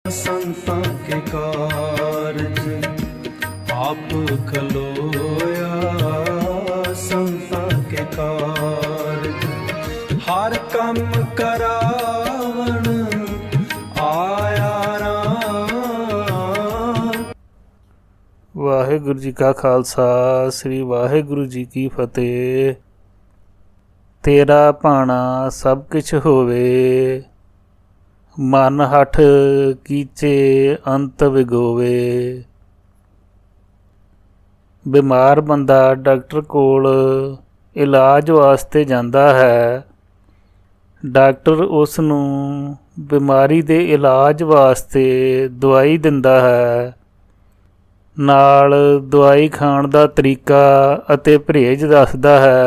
संतां के कारज आप खलोया, संतां के कारज हर कम करावण आया राम। वाहिगुरू जी का खालसा, श्री वाहिगुरू जी की फतेह। तेरा भाणा सब किछ होवे, मन हठ कीचे अंत विगोवे। बीमार बंदा डॉक्टर कोल इलाज वास्ते जांदा है। डॉक्टर उस नूं बीमारी दे इलाज वास्ते दवाई दिंदा है, नाल दवाई खाण दा तरीका अते परहेज दसदा है।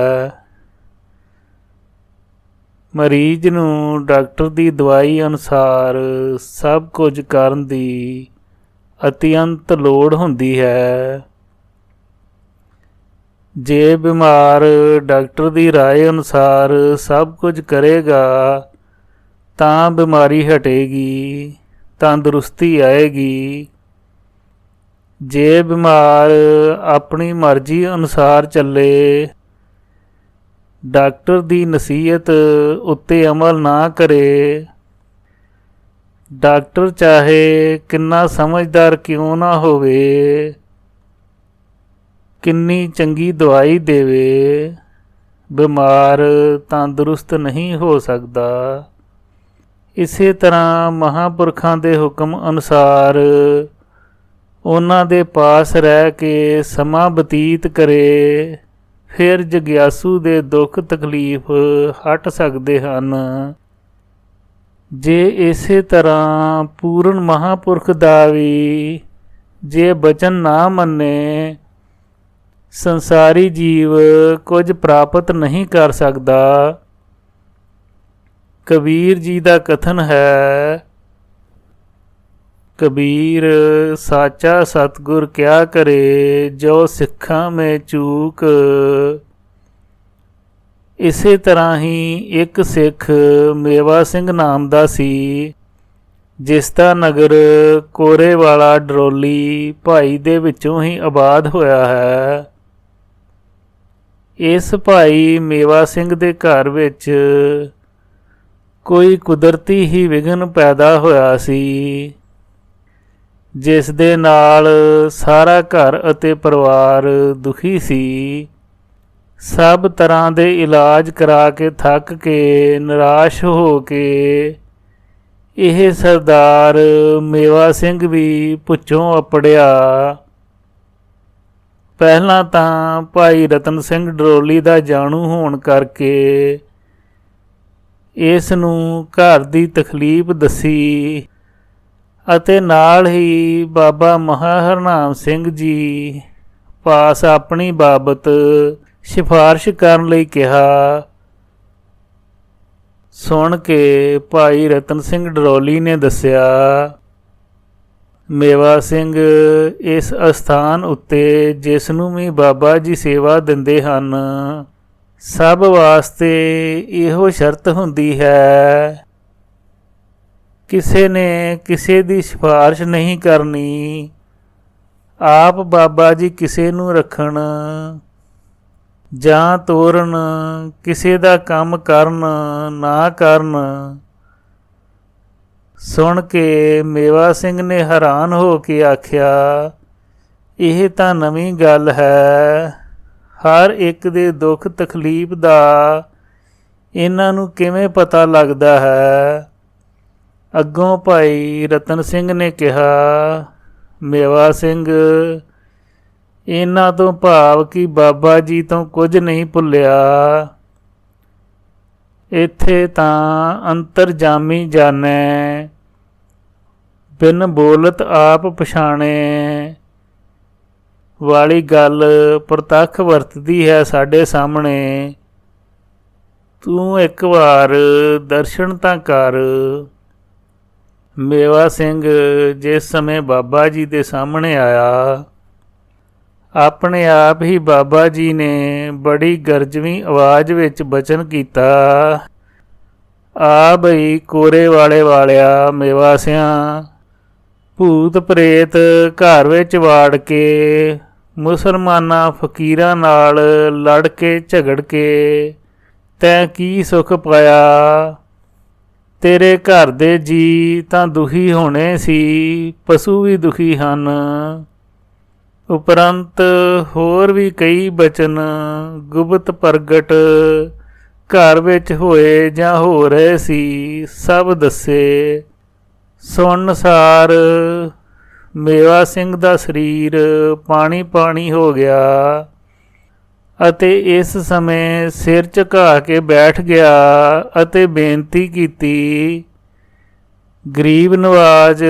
मरीज नूं डॉक्टर दी दवाई अनुसार सब कुछ करन दी अत्यंत लोड़ हुंदी है। जे बीमार डॉक्टर दी राय अनुसार सब कुछ करेगा तां बीमारी हटेगी, तंदुरुस्ती आएगी। जे बीमार अपनी मर्जी अनुसार चले, डॉक्टर दी नसीहत उत्ते अमल ना करे, डॉक्टर चाहे किन्ना समझदार क्यों ना होवे, किन्नी चंगी दवाई देवे, बीमार तंदुरुस्त नहीं हो सकता। इसे तरह महापुरखां दे हुक्म अनुसार उन्हां दे पास रह के समा बतीत करे, फिर जग्यासू दे दुख तकलीफ हट सकते हैं। जे इसे तरह पूर्ण महापुरख दा भी जे बचन ना मन्ने, संसारी जीव कुछ प्राप्त नहीं कर सकता। कबीर जी का कथन है, कबीर साचा सतगुर क्या करे, जो सिक्खां में चूक। इसे तरह ही एक सिख मेवा सिंह नाम दा सी, जिसदा नगर कोरे वाला डरोली भाई दे विचों ही आबाद होया है। इस भाई मेवा सिंह दे घर विच कोई कुदरती ही विघन पैदा होया सी, जिस दे नाल सारा घर अते परिवार दुखी सी। सब तरह दे इलाज करा के थक के निराश हो के यह सरदार मेवा सिंह भी पुछों अपड़िया। पहला तां भाई रतन सिंह डरोली दा जाणू होण करके इस नूं घर दी तकलीफ दसी ਅਤੇ ਨਾਲ ਹੀ ਬਾਬਾ ਮਹਾਹਰਨਾਮ ਸਿੰਘ ਜੀ ਪਾਸ ਆਪਣੀ ਬਾਬਤ ਸਿਫਾਰਿਸ਼ ਕਰਨ ਲਈ ਕਿਹਾ। ਸੁਣ ਕੇ ਭਾਈ ਰਤਨ ਸਿੰਘ ਡਰੋਲੀ ਨੇ ਦੱਸਿਆ, ਮੇਵਾ ਸਿੰਘ ਇਸ ਅਸਥਾਨ ਉੱਤੇ ਜਿਸ ਨੂੰ ਵੀ ਬਾਬਾ ਜੀ ਸੇਵਾ ਦਿੰਦੇ ਹਨ, ਸਭ ਵਾਸਤੇ ਇਹੋ ਸ਼ਰਤ ਹੁੰਦੀ ਹੈ, ਕਿਸੇ ਨੇ ਕਿਸੇ ਦੀ ਸਿਫਾਰਿਸ਼ ਨਹੀਂ ਕਰਨੀ। ਆਪ ਬਾਬਾ ਜੀ ਕਿਸੇ ਨੂੰ ਰੱਖਣ ਜਾਂ ਤੋਰਨ, ਕਿਸੇ ਦਾ ਕੰਮ ਕਰਨ ਨਾ ਕਰਨ। ਸੁਣ ਕੇ ਮੇਵਾ ਸਿੰਘ ਨੇ ਹੈਰਾਨ ਹੋ ਕੇ ਆਖਿਆ, ਇਹ ਤਾਂ ਨਵੀਂ ਗੱਲ ਹੈ। ਹਰ ਇੱਕ ਦੇ ਦੁੱਖ ਤਕਲੀਫ ਦਾ ਇਹਨਾਂ ਨੂੰ ਕਿਵੇਂ ਪਤਾ ਲੱਗਦਾ ਹੈ। ਅੱਗੋਂ ਭਾਈ ਰਤਨ ਸਿੰਘ ਨੇ ਕਿਹਾ, ਮੇਵਾ ਸਿੰਘ, ਇਹਨਾਂ ਤੋਂ ਭਾਵ ਕਿ ਬਾਬਾ ਜੀ ਤੋਂ ਕੁਝ ਨਹੀਂ ਭੁੱਲਿਆ। ਇੱਥੇ ਤਾਂ ਅੰਤਰਜਾਮੀ ਜਾਣੈ, ਬਿਨ ਬੋਲਤ ਆਪ ਪਛਾਣੇ ਵਾਲੀ ਗੱਲ ਪ੍ਰਤੱਖ ਵਰਤਦੀ ਹੈ ਸਾਡੇ ਸਾਹਮਣੇ। ਤੂੰ ਇੱਕ ਵਾਰ ਦਰਸ਼ਨ ਤਾਂ ਕਰ। ਮੇਵਾ ਸਿੰਘ ਜਿਸ ਸਮੇਂ ਬਾਬਾ ਜੀ ਦੇ ਸਾਹਮਣੇ ਆਇਆ, ਆਪਣੇ ਆਪ ਹੀ ਬਾਬਾ ਜੀ ਨੇ ਬੜੀ ਗਰਜਵੀਂ ਆਵਾਜ਼ ਵਿੱਚ ਬਚਨ ਕੀਤਾ, ਆ ਬਈ ਕੋਰੇ ਵਾਲਿਆ ਮੇਵਾ ਸਿਆਂ, ਭੂਤ ਪ੍ਰੇਤ ਘਰ ਵਿੱਚ ਵਾੜ ਕੇ ਮੁਸਲਮਾਨਾਂ ਫਕੀਰਾਂ ਨਾਲ ਲੜ ਕੇ ਝਗੜ ਕੇ ਤੈਂ ਕੀ ਸੁੱਖ ਪਾਇਆ। ਤੇਰੇ ਘਰ ਦੇ ਜੀ ਤਾਂ ਦੁਖੀ ਹੋਣੇ ਸੀ, ਪਸ਼ੂ ਵੀ ਦੁਖੀ ਹਨ। ਉਪਰੰਤ ਹੋਰ ਵੀ ਕਈ ਬਚਨ ਗੁਪਤ ਪ੍ਰਗਟ ਘਰ ਵਿੱਚ ਹੋਏ ਜਾਂ ਹੋ ਰਹੇ ਸੀ, ਸਭ ਦੱਸੇ। ਸੁਣਨ ਸਾਰ ਮੇਵਾ ਸਿੰਘ ਦਾ ਸਰੀਰ ਪਾਣੀ ਪਾਣੀ ਹੋ ਗਿਆ ਅਤੇ ਇਸ ਸਮੇਂ ਸਿਰ ਝੁਕਾ ਕੇ ਬੈਠ ਗਿਆ ਅਤੇ ਬੇਨਤੀ ਕੀਤੀ, ਗਰੀਬ ਨਵਾਜ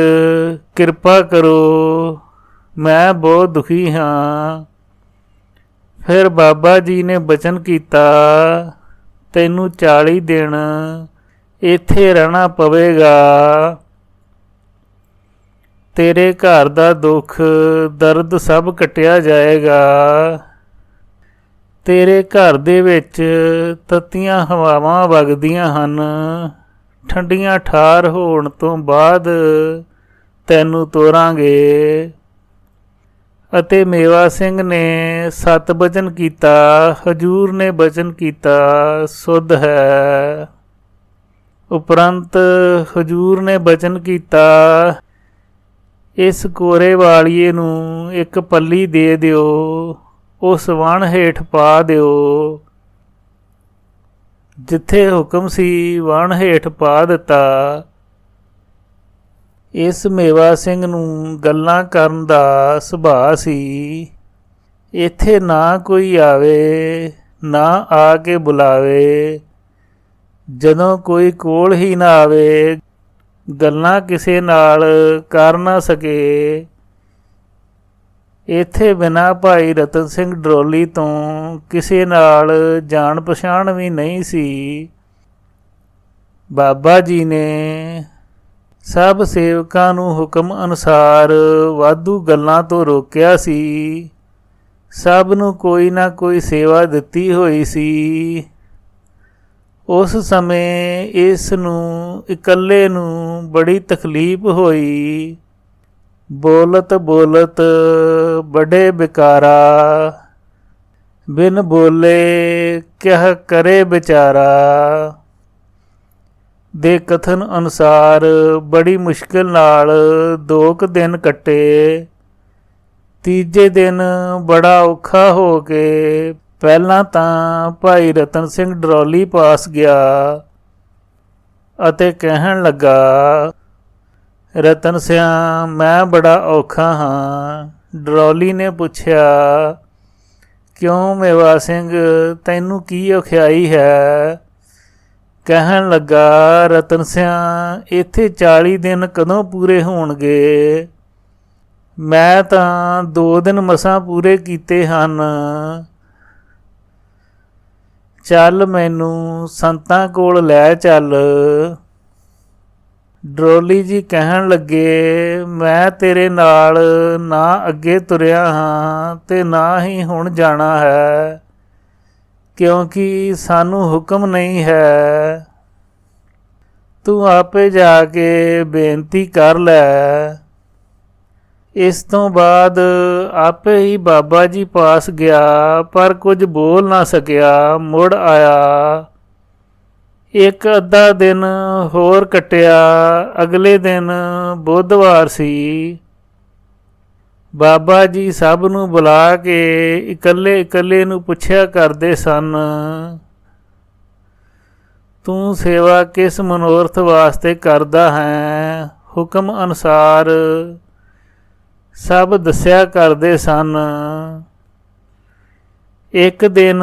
ਕਿਰਪਾ ਕਰੋ, ਮੈਂ ਬਹੁਤ ਦੁਖੀ ਹਾਂ। ਫਿਰ ਬਾਬਾ ਜੀ ਨੇ ਬਚਨ ਕੀਤਾ, ਤੈਨੂੰ 40 ਦਿਨ ਇੱਥੇ ਰਹਿਣਾ ਪਵੇਗਾ। ਤੇਰੇ ਘਰ ਦਾ ਦੁੱਖ ਦਰਦ ਸਭ ਕੱਟਿਆ ਜਾਏਗਾ। ਤੇਰੇ ਘਰ ਦੇ ਵਿੱਚ ਤੱਤੀਆਂ ਹਵਾਵਾਂ ਵਗਦੀਆਂ ਹਨ। ਠੰਡੀਆਂ ਠਾਰ ਹੋਣ ਤੋਂ ਬਾਅਦ ਤੈਨੂੰ ਤੋਰਾਂਗੇ। ਅਤੇ ਮੇਵਾ ਸਿੰਘ ਨੇ 7 ਬਚਨ ਕੀਤਾ। ਹਜੂਰ ਨੇ ਬਚਨ ਕੀਤਾ, ਸੁਧ ਹੈ। ਉਪਰੰਤ ਹਜੂਰ ਨੇ ਬਚਨ ਕੀਤਾ, ਇਸ ਕੋਰੇ ਵਾਲੀਏ ਨੂੰ ਇੱਕ ਪੱਲੀ ਦੇ ਦਿਓ, ਉਸ ਵਣ ਹੇਠ ਪਾ ਦਿਓ। ਜਿੱਥੇ ਹੁਕਮ ਸੀ ਵਣ ਹੇਠ ਪਾ ਦਿੱਤਾ। ਇਸ ਮੇਵਾ ਸਿੰਘ ਨੂੰ ਗੱਲਾਂ ਕਰਨ ਦਾ ਸੁਭਾਅ ਸੀ। ਇੱਥੇ ਨਾ ਕੋਈ ਆਵੇ ਨਾ ਆ ਕੇ ਬੁਲਾਵੇ। ਜਦੋਂ ਕੋਈ ਕੋਲ ਹੀ ਨਾ ਆਵੇ, ਗੱਲਾਂ ਕਿਸੇ ਨਾਲ ਕਰ ਨਾ ਸਕੇ। ਇੱਥੇ ਬਿਨਾਂ ਭਾਈ ਰਤਨ ਸਿੰਘ ਡਰੋਲੀ ਤੋਂ ਕਿਸੇ ਨਾਲ ਜਾਣ ਪਛਾਣ ਵੀ ਨਹੀਂ ਸੀ। ਬਾਬਾ ਜੀ ਨੇ ਸਭ ਸੇਵਕਾਂ ਨੂੰ ਹੁਕਮ ਅਨੁਸਾਰ ਵਾਧੂ ਗੱਲਾਂ ਤੋਂ ਰੋਕਿਆ ਸੀ। ਸਭ ਨੂੰ ਕੋਈ ਨਾ ਕੋਈ ਸੇਵਾ ਦਿੱਤੀ ਹੋਈ ਸੀ। ਉਸ ਸਮੇਂ ਇਸ ਨੂੰ ਇਕੱਲੇ ਨੂੰ ਬੜੀ ਤਕਲੀਫ ਹੋਈ। ਬੋਲਤ ਬੋਲਤ ਬੜੇ ਬਿਕਾਰਾ, ਬਿਨ ਬੋਲੇ ਕਿਹ ਕਰੇ ਵਿਚਾਰਾ ਦੇ ਕਥਨ ਅਨੁਸਾਰ ਬੜੀ ਮੁਸ਼ਕਿਲ ਨਾਲ 2 ਦਿਨ ਕੱਟੇ। ਤੀਜੇ ਦਿਨ ਬੜਾ ਔਖਾ ਹੋ ਕੇ ਪਹਿਲਾਂ ਤਾਂ ਭਾਈ ਰਤਨ ਸਿੰਘ ਡਰੋਲੀ ਪਾਸ ਗਿਆ ਅਤੇ ਕਹਿਣ ਲੱਗਾ, ਰਤਨ ਸਿਆਂ ਮੈਂ ਬੜਾ ਔਖਾ ਹਾਂ। ਡਰੋਲੀ ਨੇ ਪੁੱਛਿਆ, ਕਿਉਂ ਮੇਵਾ ਸਿੰਘ, ਤੈਨੂੰ ਕੀ ਔਖਿਆਈ ਹੈ? ਕਹਿਣ ਲੱਗਾ, ਰਤਨ ਸਿਆਂ ਇੱਥੇ 40 ਦਿਨ ਕਦੋਂ ਪੂਰੇ ਹੋਣਗੇ? ਮੈਂ ਤਾਂ 2 ਦਿਨ ਮਸਾਂ ਪੂਰੇ ਕੀਤੇ ਹਨ। ਚੱਲ ਮੈਨੂੰ ਸੰਤਾਂ ਕੋਲ ਲੈ ਚੱਲ। ਡਰੋਲੀ ਜੀ ਕਹਿਣ ਲੱਗੇ, ਮੈਂ ਤੇਰੇ ਨਾਲ ਨਾ ਅੱਗੇ ਤੁਰਿਆ ਹਾਂ ਤੇ ਨਾ ਹੀ ਹੁਣ ਜਾਣਾ ਹੈ, ਕਿਉਂਕਿ ਸਾਨੂੰ ਹੁਕਮ ਨਹੀਂ ਹੈ। ਤੂੰ ਆਪੇ ਜਾ ਕੇ ਬੇਨਤੀ ਕਰ ਲੈ। ਇਸ ਤੋਂ ਬਾਅਦ ਆਪੇ ਹੀ ਬਾਬਾ ਜੀ ਪਾਸ ਗਿਆ, ਪਰ ਕੁਝ ਬੋਲ ਨਾ ਸਕਿਆ, ਮੁੜ ਆਇਆ। 1 ਅੱਧਾ ਦਿਨ ਹੋਰ ਕੱਟਿਆ। ਅਗਲੇ ਦਿਨ ਬੁੱਧਵਾਰ ਸੀ। ਬਾਬਾ ਜੀ ਸਭ ਨੂੰ ਬੁਲਾ ਕੇ ਇਕੱਲੇ ਇਕੱਲੇ ਨੂੰ ਪੁੱਛਿਆ ਕਰਦੇ ਸਨ, ਤੂੰ ਸੇਵਾ ਕਿਸ ਮਨੋਰਥ ਵਾਸਤੇ ਕਰਦਾ ਹੈ? ਹੁਕਮ ਅਨੁਸਾਰ ਸਭ ਦੱਸਿਆ ਕਰਦੇ ਸਨ। ਇੱਕ ਦਿਨ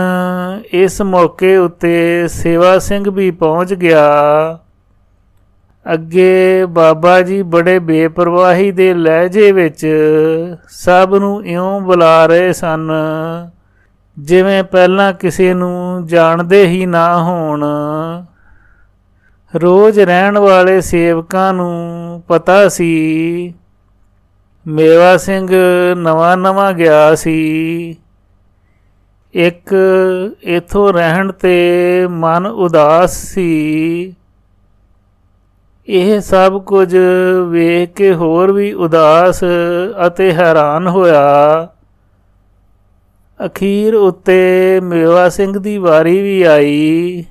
ਇਸ ਮੌਕੇ ਉੱਤੇ ਸੇਵਾ ਸਿੰਘ ਵੀ ਪਹੁੰਚ ਗਿਆ। ਅੱਗੇ ਬਾਬਾ ਜੀ ਬੜੇ ਬੇਪਰਵਾਹੀ ਦੇ ਲਹਿਜੇ ਵਿੱਚ ਸਭ ਨੂੰ ਇਉਂ ਬੁਲਾ ਰਹੇ ਸਨ ਜਿਵੇਂ ਪਹਿਲਾਂ ਕਿਸੇ ਨੂੰ ਜਾਣਦੇ ਹੀ ਨਾ ਹੋਣ। ਰੋਜ਼ ਰਹਿਣ ਵਾਲੇ ਸੇਵਕਾਂ ਨੂੰ ਪਤਾ ਸੀ ਮੇਵਾ ਸਿੰਘ ਨਵਾਂ ਗਿਆ ਸੀ। ਇੱਕ ਇੱਥੋਂ ਰਹਿਣ 'ਤੇ ਮਨ ਉਦਾਸ ਸੀ। ਇਹ ਸਭ ਕੁਝ ਵੇਖ ਕੇ ਹੋਰ ਵੀ ਉਦਾਸ ਅਤੇ ਹੈਰਾਨ ਹੋਇਆ। ਅਖੀਰ ਉੱਤੇ ਮੇਵਾ ਸਿੰਘ ਦੀ ਵਾਰੀ ਵੀ ਆਈ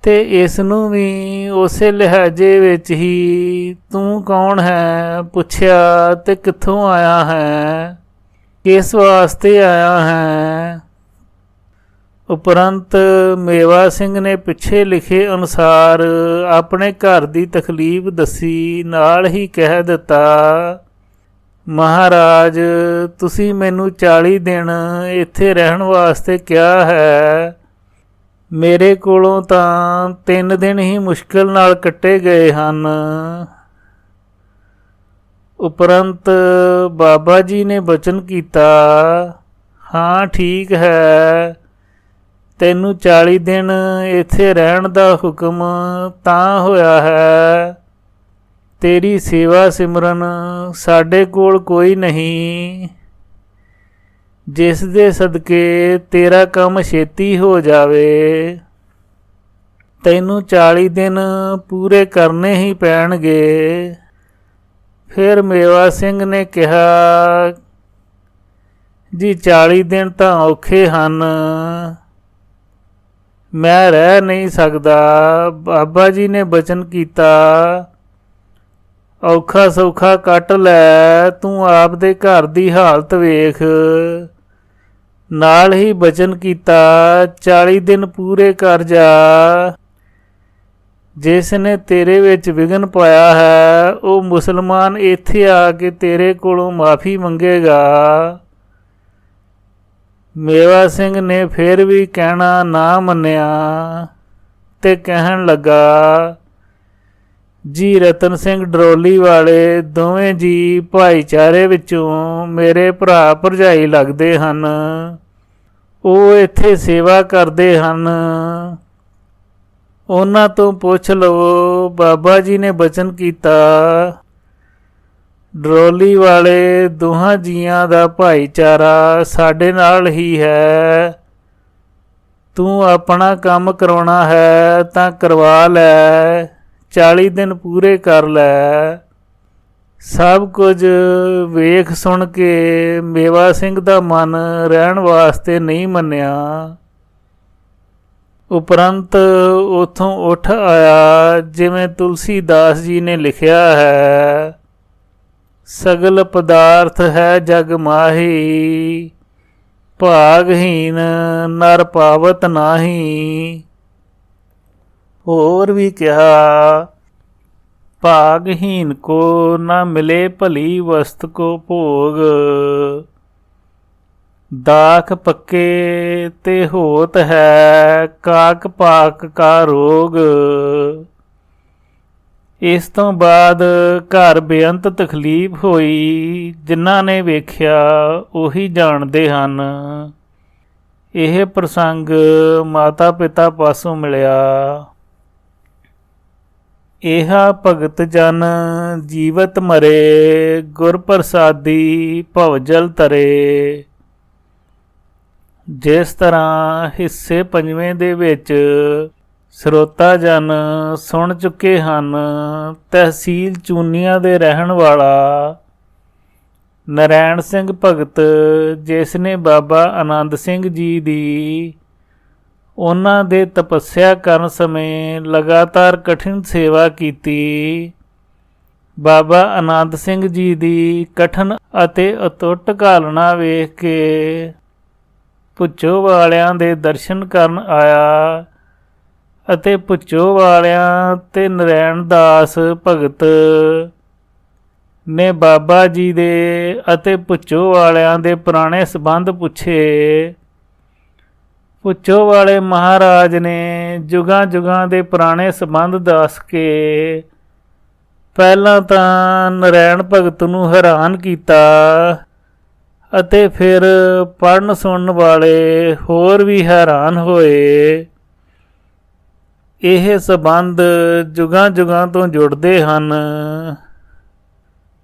ਤੇ ਇਸ ਨੂੰ ਵੀ ਉਸੇ ਲਹਿਜੇ ਵਿੱਚ ਹੀ "ਤੂੰ ਕੌਣ ਹੈ?" ਪੁੱਛਿਆ ਤੇ "ਕਿੱਥੋਂ ਆਇਆ ਹੈ? ਕਿਸ ਵਾਸਤੇ ਆਇਆ ਹੈ?" ਉਪਰੰਤ ਮੇਵਾ ਸਿੰਘ ਨੇ ਪਿੱਛੇ ਲਿਖੇ ਅਨੁਸਾਰ ਆਪਣੇ ਘਰ ਦੀ ਤਕਲੀਫ ਦੱਸੀ। ਨਾਲ ਹੀ ਕਹਿ ਦਿੱਤਾ, "ਮਹਾਰਾਜ, ਤੁਸੀਂ ਮੈਨੂੰ 40 ਦਿਨ ਇੱਥੇ ਰਹਿਣ ਵਾਸਤੇ ਕਿਹਾ ਹੈ। ਮੇਰੇ ਕੋਲੋਂ ਤਾਂ 3 ਦਿਨ ਹੀ ਮੁਸ਼ਕਿਲ ਨਾਲ ਕੱਟੇ ਗਏ ਹਨ।" ਉਪਰੰਤ ਬਾਬਾ ਜੀ ਨੇ ਬਚਨ ਕੀਤਾ, "ਹਾਂ, ਠੀਕ ਹੈ। ਤੈਨੂੰ 40 ਦਿਨ ਇੱਥੇ ਰਹਿਣ ਦਾ ਹੁਕਮ ਤਾਂ ਹੋਇਆ ਹੈ, ਤੇਰੀ ਸੇਵਾ ਸਿਮਰਨ ਸਾਡੇ ਕੋਲ ਕੋਈ ਨਹੀਂ, ਜਿਸ ਦੇ ਸਦਕੇ ਤੇਰਾ ਕੰਮ ਛੇਤੀ ਹੋ ਜਾਵੇ। ਤੈਨੂੰ 40 ਦਿਨ ਪੂਰੇ ਕਰਨੇ ਹੀ ਪੈਣਗੇ।" ਫਿਰ ਮੇਵਾ ਸਿੰਘ ਨੇ ਕਿਹਾ, "ਜੀ 40 ਦਿਨ ਤਾਂ ਔਖੇ ਹਨ, ਮੈਂ ਰਹਿ ਨਹੀਂ ਸਕਦਾ।" ਬਾਬਾ ਜੀ ਨੇ ਬਚਨ ਕੀਤਾ, "ਔਖਾ ਸੌਖਾ ਕੱਟ ਲੈ, ਤੂੰ ਆਪ ਦੇ ਘਰ ਦੀ ਹਾਲਤ ਵੇਖ।" ਨਾਲ ਹੀ ਬਚਨ ਕੀਤਾ, "40 ਦਿਨ ਪੂਰੇ ਕਰ ਜਾ। ਜਿਸ ਨੇ ਤੇਰੇ ਵਿੱਚ ਵਿਘਨ ਪਾਇਆ ਹੈ, ਉਹ ਮੁਸਲਮਾਨ ਇੱਥੇ ਆ ਕੇ ਤੇਰੇ ਕੋਲੋਂ ਮਾਫੀ ਮੰਗੇਗਾ।" ਮੇਵਾ ਸਿੰਘ ਨੇ ਫਿਰ ਵੀ ਕਹਿਣਾ ਨਾ ਮੰਨਿਆ ਤੇ ਕਹਿਣ ਲੱਗਾ, "ਜੀ ਰਤਨ ਸਿੰਘ ਡਰੋਲੀ ਵਾਲੇ ਦੋਵੇਂ ਜੀ ਭਾਈਚਾਰੇ ਵਿੱਚੋਂ ਮੇਰੇ ਭਰਾ ਭਰਜਾਈ ਲੱਗਦੇ ਹਨ। ਉਹ ਇੱਥੇ ਸੇਵਾ ਕਰਦੇ ਹਨ, ਉਹਨਾਂ ਤੋਂ ਪੁੱਛ ਲਵੋ।" ਬਾਬਾ ਜੀ ਨੇ ਬਚਨ ਕੀਤਾ, "ਡਰੋਲੀ ਵਾਲੇ ਦੋਹਾਂ ਜੀਆਂ ਦਾ ਭਾਈਚਾਰਾ ਸਾਡੇ ਨਾਲ ਹੀ ਹੈ। ਤੂੰ ਆਪਣਾ ਕੰਮ ਕਰਾਉਣਾ ਹੈ ਤਾਂ ਕਰਵਾ ਲੈ, 40 ਦਿਨ ਪੂਰੇ ਕਰ ਲੈ।" ਸਭ ਕੁਝ ਵੇਖ ਸੁਣ ਕੇ ਮੇਵਾ ਸਿੰਘ ਦਾ ਮਨ ਰਹਿਣ ਵਾਸਤੇ ਨਹੀਂ ਮੰਨਿਆ। ਉਪਰੰਤ ਉੱਥੋਂ ਉੱਠ ਆਇਆ। ਜਿਵੇਂ ਤੁਲਸੀਦਾਸ ਜੀ ਨੇ ਲਿਖਿਆ ਹੈ, "ਸਗਲ ਪਦਾਰਥ ਹੈ ਜਗ ਮਾਹੀ, ਭਾਗਹੀਨ ਨਰ ਪਾਵਤ ਨਾਹੀ।" ਹੋਰ ਵੀ ਕਿਹਾ, "ਭਾਗਹੀਨ ਕੋ ਨਾ ਮਿਲੇ ਭਲੀ ਵਸਤ ਕੋ ਭੋਗ, ਦਾਖ ਪੱਕੇ ਤੇ ਹੋਤ ਹੈ ਕਾਕ ਪਾਕ ਕਾ ਰੋਗ।" ਇਸ ਤੋਂ ਬਾਅਦ ਘਰ ਬੇਅੰਤ ਤਕਲੀਫ ਹੋਈ। ਜਿਨ੍ਹਾਂ ਨੇ ਵੇਖਿਆ ਉਹੀ ਜਾਣਦੇ ਹਨ। ਇਹ ਪ੍ਰਸੰਗ ਮਾਤਾ ਪਿਤਾ ਪਾਸੋਂ ਮਿਲਿਆ। "ਇਹਾ ਭਗਤ ਜਨ ਜੀਵਤ ਮਰੇ, ਗੁਰ ਪ੍ਰਸਾਦੀ ਭਵਜਲ ਤਰੇ।" ਜਿਸ ਤਰ੍ਹਾਂ ਹਿੱਸੇ 5ਵੇਂ ਦੇ ਵਿੱਚ ਸਰੋਤਾ ਜਨ ਸੁਣ ਚੁੱਕੇ ਹਨ, ਤਹਿਸੀਲ ਚੂਨੀਆਂ ਦੇ ਰਹਿਣ ਵਾਲਾ ਨਰੈਣ ਸਿੰਘ ਭਗਤ, ਜਿਸ ਨੇ ਬਾਬਾ ਆਨੰਦ ਸਿੰਘ ਜੀ ਦੀ ਉਹਨਾਂ ਦੇ ਤਪੱਸਿਆ ਕਰਨ ਸਮੇਂ ਲਗਾਤਾਰ ਕਠਿਨ ਸੇਵਾ ਕੀਤੀ, ਬਾਬਾ ਆਨੰਦ ਸਿੰਘ ਜੀ ਦੀ ਕਠਿਨ ਅਤੇ ਅਟੁੱਟ ਘਾਲਣਾ ਵੇਖ ਕੇ ਭੁੱਚੋ ਵਾਲਿਆਂ ਦੇ ਦਰਸ਼ਨ ਕਰਨ ਆਇਆ ਅਤੇ ਭੁੱਚੋ ਵਾਲਿਆਂ ਤੇ ਨਰੈਣ ਦਾਸ ਭਗਤ ਨੇ ਬਾਬਾ ਜੀ ਦੇ ਅਤੇ ਭੁੱਚੋ ਵਾਲਿਆਂ ਦੇ ਪੁਰਾਣੇ ਸੰਬੰਧ ਪੁੱਛੇ। ਭੁੱਚੋ ਵਾਲੇ ਮਹਾਰਾਜ ਨੇ ਜੁਗਾਂ ਜੁਗਾਂ ਦੇ ਪੁਰਾਣੇ ਸੰਬੰਧ ਦੱਸ ਕੇ ਪਹਿਲਾਂ ਤਾਂ ਨਰੈਣ ਭਗਤ ਨੂੰ ਹੈਰਾਨ ਕੀਤਾ ਅਤੇ ਫਿਰ ਪੜ੍ਹਨ ਸੁਣਨ ਵਾਲੇ ਹੋਰ ਵੀ ਹੈਰਾਨ ਹੋਏ। ਇਹ ਸੰਬੰਧ ਜੁਗਾਂ ਜੁਗਾਂ ਤੋਂ ਜੁੜਦੇ ਹਨ।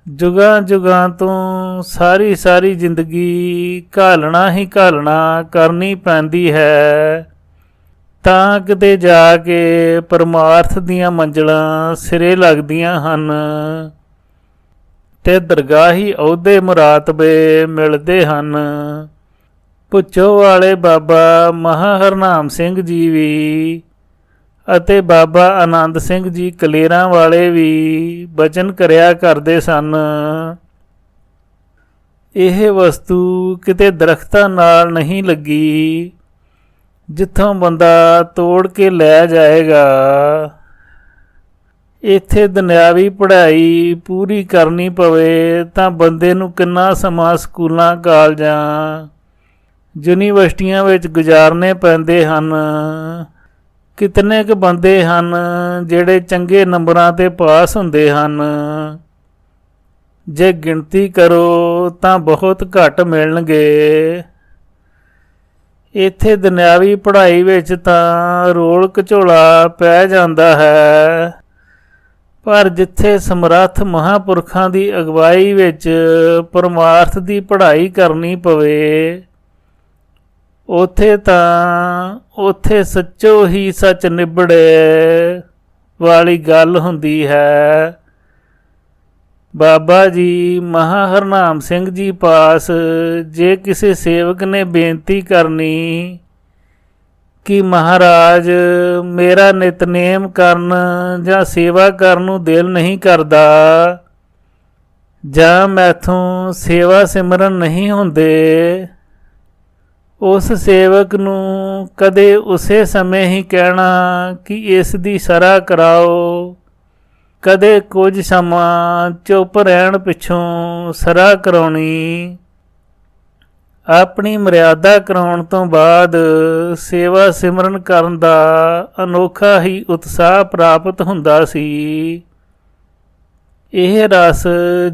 ਜੁਗਾਂ ਜੁਗਾਂ ਤੋਂ ਸਾਰੀ ਸਾਰੀ ਜ਼ਿੰਦਗੀ ਘਾਲਣਾ ਹੀ ਘਾਲਣਾ ਕਰਨੀ ਪੈਂਦੀ ਹੈ। ਤਾਂ ਕਿਤੇ ਜਾ ਕੇ ਪਰਮਾਰਥ ਦੀਆਂ ਮੰਜ਼ਲਾਂ ਸਿਰੇ ਲੱਗਦੀਆਂ ਹਨ ਤੇ ਦਰਗਾਹੀ ਅਹੁਦੇ ਮੁਰਾਤਬੇ ਮਿਲਦੇ ਹਨ। ਭੁੱਚੋ ਵਾਲੇ ਬਾਬਾ ਮਹਾਂ ਹਰਨਾਮ ਸਿੰਘ ਜੀ ਵੀ ਅਤੇ ਬਾਬਾ ਆਨੰਦ ਸਿੰਘ ਜੀ ਕਲੇਰਾਂ ਵਾਲੇ ਵੀ ਬਚਨ ਕਰਿਆ ਕਰਦੇ ਸਨ, ਇਹ ਵਸਤੂ ਕਿਤੇ ਦਰਖਤਾਂ ਨਾਲ ਨਹੀਂ ਲੱਗੀ ਜਿੱਥੋਂ ਬੰਦਾ ਤੋੜ ਕੇ ਲੈ ਜਾਏਗਾ। ਇੱਥੇ ਦੁਨਿਆਵੀ ਪੜ੍ਹਾਈ ਪੂਰੀ ਕਰਨੀ ਪਵੇ ਤਾਂ ਬੰਦੇ ਨੂੰ ਕਿੰਨਾ ਸਮਾਂ ਸਕੂਲਾਂ, ਕਾਲਜਾਂ, ਯੂਨੀਵਰਸਿਟੀਆਂ ਵਿੱਚ ਗੁਜ਼ਾਰਨੇ ਪੈਂਦੇ ਹਨ। ਕਿਤਨੇ ਕੁ ਬੰਦੇ ਹਨ ਜਿਹੜੇ ਚੰਗੇ ਨੰਬਰਾਂ 'ਤੇ ਪਾਸ ਹੁੰਦੇ ਹਨ, ਜੇ ਗਿਣਤੀ ਕਰੋ ਤਾਂ ਬਹੁਤ ਘੱਟ ਮਿਲਣਗੇ। ਇੱਥੇ ਦੁਨਿਆਵੀ ਪੜ੍ਹਾਈ ਵਿੱਚ ਤਾਂ ਰੋਲ ਘਚੋਲਾ ਪੈ ਜਾਂਦਾ ਹੈ, ਪਰ ਜਿੱਥੇ ਸਮਰੱਥ ਮਹਾਂਪੁਰਖਾਂ ਦੀ ਅਗਵਾਈ ਵਿੱਚ ਪਰਮਾਰਥ ਦੀ ਪੜ੍ਹਾਈ ਕਰਨੀ ਪਵੇ ਉੱਥੇ ਸੱਚੋ ਹੀ ਸੱਚ ਨਿਬੜੇ ਵਾਲੀ ਗੱਲ ਹੁੰਦੀ ਹੈ। ਬਾਬਾ ਜੀ ਮਹਾਂ ਹਰਨਾਮ ਸਿੰਘ ਜੀ ਪਾਸ ਜੇ ਕਿਸੇ ਸੇਵਕ ਨੇ ਬੇਨਤੀ ਕਰਨੀ ਕਿ ਮਹਾਰਾਜ ਮੇਰਾ ਨਿਤਨੇਮ ਕਰਨ ਜਾਂ ਸੇਵਾ ਕਰਨ ਨੂੰ ਦਿਲ ਨਹੀਂ ਕਰਦਾ, ਜਾਂ ਮੈਥੋਂ ਸੇਵਾ ਸਿਮਰਨ ਨਹੀਂ ਹੁੰਦੇ, ਉਸ ਸੇਵਕ ਨੂੰ ਕਦੇ ਉਸੇ ਸਮੇਂ ਹੀ ਕਹਿਣਾ ਕਿ ਇਸ ਦੀ ਸਰਾ ਕਰਾਓ, ਕਦੇ ਕੁਝ ਸਮਾਂ ਚੁੱਪ ਰਹਿਣ ਪਿੱਛੋਂ ਸਰਾ ਕਰਾਉਣੀ। ਆਪਣੀ ਮਰਿਆਦਾ ਕਰਾਉਣ ਤੋਂ ਬਾਅਦ ਸੇਵਾ ਸਿਮਰਨ ਕਰਨ ਦਾ ਅਨੋਖਾ ਹੀ ਉਤਸ਼ਾਹ ਪ੍ਰਾਪਤ ਹੁੰਦਾ ਸੀ। ਇਹ ਰਸ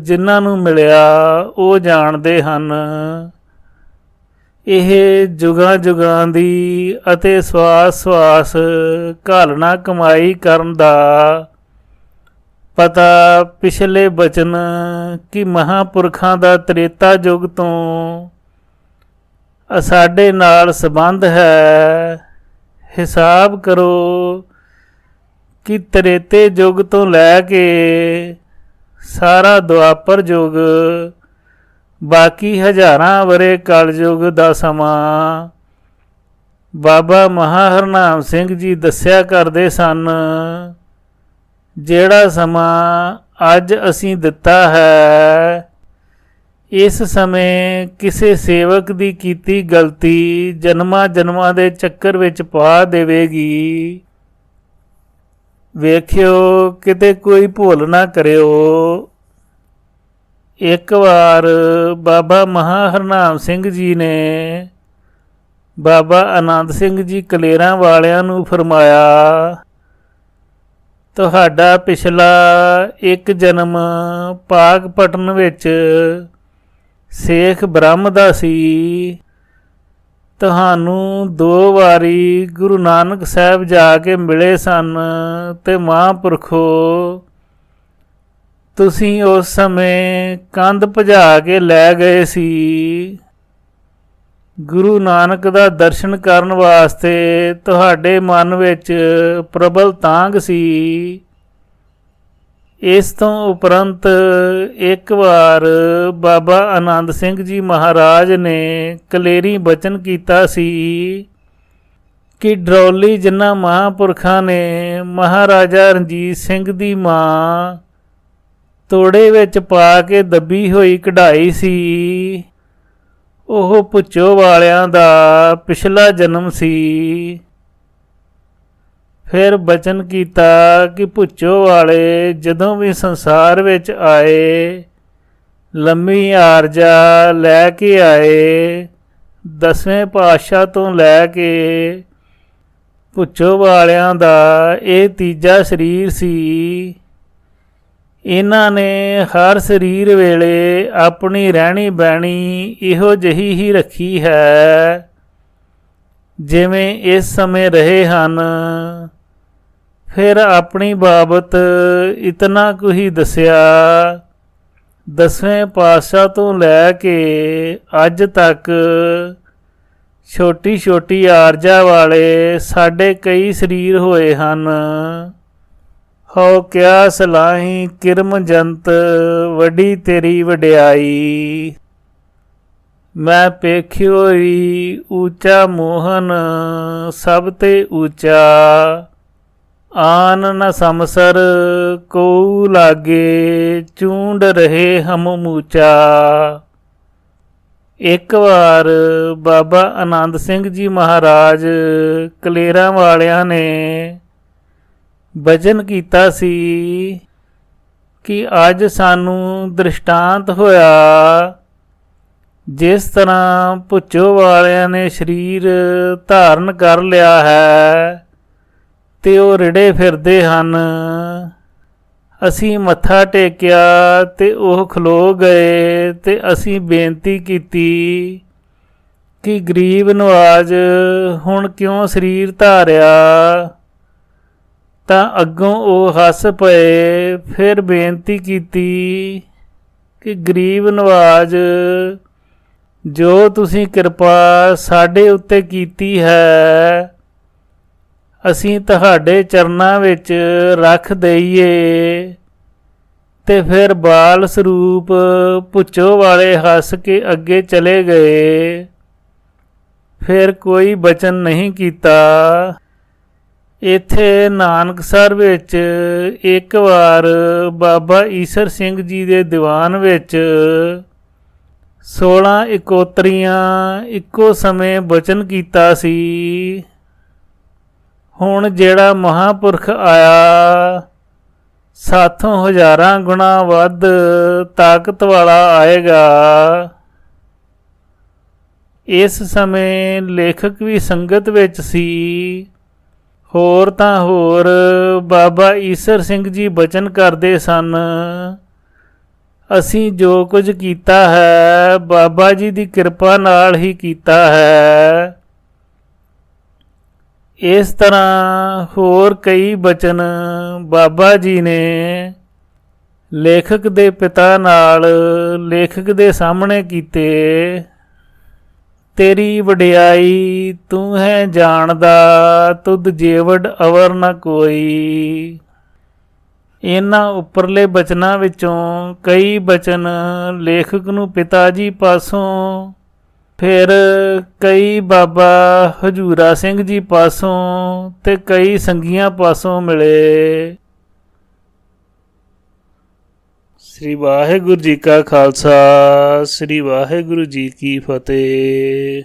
ਜਿਨ੍ਹਾਂ ਨੂੰ ਮਿਲਿਆ ਉਹ ਜਾਣਦੇ ਹਨ। ਇਹ ਜੁਗਾਂ ਜੁਗਾਂ ਦੀ ਅਤੇ ਸਵਾਸ ਸਵਾਸ ਘਾਲਣਾ ਕਮਾਈ ਕਰਨ ਦਾ ਪਤਾ ਪਿਛਲੇ ਬਚਨ ਕਿ ਮਹਾਂਪੁਰਖਾਂ ਦਾ ਤ੍ਰੇਤਾ ਯੁੱਗ ਤੋਂ ਸਾਡੇ ਨਾਲ ਸੰਬੰਧ ਹੈ। ਹਿਸਾਬ ਕਰੋ ਕਿ ਤ੍ਰੇਤੇ ਯੁੱਗ ਤੋਂ ਲੈ ਕੇ ਸਾਰਾ ਦੁਆਪਰ ਯੁੱਗ, ਬਾਕੀ ਹਜ਼ਾਰਾਂ ਵਰੇ ਕਲਯੁੱਗ ਦਾ ਸਮਾਂ ਬਾਬਾ ਮਹਾਂ ਹਰਨਾਮ ਸਿੰਘ ਜੀ ਦੱਸਿਆ ਕਰਦੇ ਸਨ। ਜਿਹੜਾ ਸਮਾਂ ਅੱਜ ਅਸੀਂ ਦਿੱਤਾ ਹੈ, ਇਸ ਸਮੇਂ ਕਿਸੇ ਸੇਵਕ ਦੀ ਕੀਤੀ ਗਲਤੀ ਜਨਮਾਂ ਜਨਮਾਂ ਦੇ ਚੱਕਰ ਵਿੱਚ ਪਾ ਦੇਵੇਗੀ। ਵੇਖਿਓ ਕਿਤੇ ਕੋਈ ਭੁੱਲ ਨਾ ਕਰਿਓ। ਇੱਕ ਵਾਰ ਬਾਬਾ ਮਹਾਂ ਹਰਨਾਮ ਸਿੰਘ ਜੀ ਨੇ ਬਾਬਾ ਆਨੰਦ ਸਿੰਘ ਜੀ ਕਲੇਰਾਂ ਵਾਲਿਆਂ ਨੂੰ ਫਰਮਾਇਆ, ਤੁਹਾਡਾ ਪਿਛਲਾ ਇੱਕ ਜਨਮ ਪਾਕਪਟਨ ਵਿੱਚ ਸੇਖ ਬ੍ਰਹਮ ਦਾ ਸੀ। ਤੁਹਾਨੂੰ 2 ਵਾਰੀ ਗੁਰੂ ਨਾਨਕ ਸਾਹਿਬ ਜਾ ਕੇ ਮਿਲੇ ਸਨ ਤੇ ਮਹਾਂਪੁਰਖੋ ਤੁਸੀਂ ਉਸ ਸਮੇਂ ਕੰਧ ਭਜਾ ਕੇ ਲੈ ਗਏ ਸੀ। ਗੁਰੂ ਨਾਨਕ ਦਾ ਦਰਸ਼ਨ ਕਰਨ ਵਾਸਤੇ ਤੁਹਾਡੇ ਮਨ ਵਿੱਚ ਪ੍ਰਬਲ ਤਾਂਘ ਸੀ। ਇਸ ਤੋਂ ਉਪਰੰਤ ਇੱਕ ਵਾਰ ਬਾਬਾ ਆਨੰਦ ਸਿੰਘ ਜੀ ਮਹਾਰਾਜ ਨੇ ਕਲੇਰੀ ਬਚਨ ਕੀਤਾ ਸੀ ਕਿ ਡਰੌਲੀ ਜਿਨ੍ਹਾਂ ਮਹਾਂਪੁਰਖਾਂ ਨੇ ਮਹਾਰਾਜਾ ਰਣਜੀਤ ਸਿੰਘ ਦੀ ਮਾਂ ਤੋੜੇ ਵਿੱਚ ਪਾ ਕੇ ਦੱਬੀ ਹੋਈ ਕਢਾਈ ਸੀ, ਉਹ ਭੁੱਚੋ ਵਾਲਿਆਂ ਦਾ ਪਿਛਲਾ ਜਨਮ ਸੀ। ਫਿਰ ਬਚਨ ਕੀਤਾ ਕਿ ਭੁੱਚੋ ਵਾਲੇ ਜਦੋਂ ਵੀ ਸੰਸਾਰ ਵਿੱਚ ਆਏ, ਲੰਮੀ ਆਰਜਾ ਲੈ ਕੇ ਆਏ। 10ਵੇਂ ਪਾਤਸ਼ਾਹ ਤੋਂ ਲੈ ਕੇ ਭੁੱਚੋ ਵਾਲਿਆਂ ਦਾ ਇਹ ਤੀਜਾ ਸਰੀਰ ਸੀ। ਇਹਨਾਂ ਨੇ ਹਰ ਸਰੀਰ ਵੇਲੇ ਆਪਣੀ ਰਹਿਣੀ ਬਹਿਣੀ ਇਹੋ ਜਿਹੀ ਹੀ ਰੱਖੀ ਹੈ ਜਿਵੇਂ ਇਸ ਸਮੇਂ ਰਹੇ ਹਨ। ਫਿਰ ਆਪਣੀ ਬਾਬਤ ਇਤਨਾ ਕੁ ਹੀ ਦੱਸਿਆ। 10ਵੇਂ ਪਾਤਸ਼ਾਹ ਤੋਂ ਲੈ ਕੇ ਅੱਜ ਤੱਕ ਛੋਟੀ ਛੋਟੀ ਆਰਜਾ ਵਾਲੇ ਸਾਡੇ ਕਈ ਸਰੀਰ ਹੋਏ ਹਨ। ਹੋ ਕਿਆ ਸਲਾਹੀ ਕਿਰਮ ਜੰਤ ਵੱਡੀ ਤੇਰੀ ਵਡਿਆਈ। ਮੈਂ ਪੇਖਿਓ ਰੀ ਊਚਾ ਮੋਹਨ ਸਭ ਤੇ ਊਚਾ। ਆਨ ਨ ਸਮਸਰ ਕੋ ਲਾਗੇ ਚੂੰਡ ਰਹੇ ਹਮ ਮੂਚਾ। ਇੱਕ ਵਾਰ ਬਾਬਾ ਆਨੰਦ ਸਿੰਘ ਜੀ ਮਹਾਰਾਜ ਕਲੇਰਾਂ ਵਾਲਿਆਂ ਨੇ ਵਚਨ ਕੀਤਾ ਸੀ ਕਿ ਅੱਜ ਸਾਨੂੰ ਦ੍ਰਿਸ਼ਟਾਂਤ ਹੋਇਆ, ਜਿਸ ਤਰ੍ਹਾਂ ਭੁੱਚੋ ਵਾਲਿਆਂ ਨੇ ਸਰੀਰ ਧਾਰਨ ਕਰ ਲਿਆ ਹੈ ਤੇ ਉਹ ਰਿੜੇ ਫਿਰਦੇ ਹਨ। ਅਸੀਂ ਮੱਥਾ ਟੇਕਿਆ ਤੇ ਉਹ ਖਲੋ ਗਏ ਤੇ ਅਸੀਂ ਬੇਨਤੀ ਕੀਤੀ ਕਿ ਗਰੀਬ ਨਵਾਜ਼ ਹੁਣ ਕਿਉਂ ਸਰੀਰ ਧਾਰਿਆ, ਤਾਂ ਅੱਗੋਂ ਉਹ ਹੱਸ ਪਏ। ਫਿਰ ਬੇਨਤੀ ਕੀਤੀ ਕਿ ਗਰੀਬ ਨਵਾਜ਼, ਜੋ ਤੁਸੀਂ ਕਿਰਪਾ ਸਾਡੇ ਉੱਤੇ ਕੀਤੀ ਹੈ ਅਸੀਂ ਤੁਹਾਡੇ ਚਰਨਾਂ ਵਿੱਚ ਰੱਖ ਦਈਏ। ਤੇ ਫਿਰ ਬਾਲ ਸਰੂਪ ਭੁੱਚੋ ਵਾਲੇ ਹੱਸ ਕੇ ਅੱਗੇ ਚਲੇ ਗਏ। ਫਿਰ ਕੋਈ ਬਚਨ ਨਹੀਂ ਕੀਤਾ। ਇੱਥੇ ਨਾਨਕਸਰ ਵਿੱਚ ਇੱਕ ਵਾਰ ਬਾਬਾ ਈਸਰ ਸਿੰਘ ਜੀ ਦੇ ਦੀਵਾਨ ਵਿੱਚ 16 ਇਕੋਤਰੀਆਂ ਇੱਕੋ ਸਮੇਂ ਬਚਨ ਕੀਤਾ ਸੀ। ਹੁਣ ਜਿਹੜਾ ਮਹਾਂਪੁਰਖ ਆਇਆ ਸਾਥੋਂ ਹਜ਼ਾਰਾਂ ਗੁਣਾ ਵੱਧ ਤਾਕਤ ਵਾਲਾ ਆਏਗਾ। ਇਸ ਸਮੇਂ ਲੇਖਕ ਵੀ ਸੰਗਤ ਵਿੱਚ ਸੀ। ਹੋਰ ਤਾਂ ਹੋਰ ਬਾਬਾ ਈਸਰ ਸਿੰਘ ਜੀ ਬਚਨ ਕਰਦੇ ਸਨ, ਅਸੀਂ ਜੋ ਕੁਝ ਕੀਤਾ ਹੈ ਬਾਬਾ ਜੀ ਦੀ ਕਿਰਪਾ ਨਾਲ ਹੀ ਕੀਤਾ ਹੈ। ਇਸ ਤਰ੍ਹਾਂ ਹੋਰ ਕਈ ਬਚਨ ਬਾਬਾ ਜੀ ਨੇ ਲੇਖਕ ਦੇ ਪਿਤਾ ਨਾਲ ਲੇਖਕ ਦੇ ਸਾਹਮਣੇ ਕੀਤੇ। ਤੇਰੀ ਵਡਿਆਈ ਤੂੰ ਹੈ ਜਾਣਦਾ, ਤੁਧ ਜੇਵੜ ਅਵਰ ਨ ਕੋਈ। ਇਹਨਾਂ ਉੱਪਰਲੇ ਬਚਨਾਂ ਵਿੱਚੋਂ ਕਈ ਬਚਨ ਲੇਖਕ ਨੂੰ ਪਿਤਾ ਜੀ ਪਾਸੋਂ, ਫਿਰ ਕਈ ਬਾਬਾ ਹਜੂਰਾ ਸਿੰਘ ਜੀ ਪਾਸੋਂ ਤੇ ਕਈ ਸੰਗੀਆਂ ਪਾਸੋਂ ਮਿਲੇ। ਸ੍ਰੀ ਵਾਹਿਗੁਰੂ ਜੀ ਕਾ ਖਾਲਸਾ, ਸ੍ਰੀ ਵਾਹਿਗੁਰੂ ਜੀ ਕੀ ਫਤਿਹ।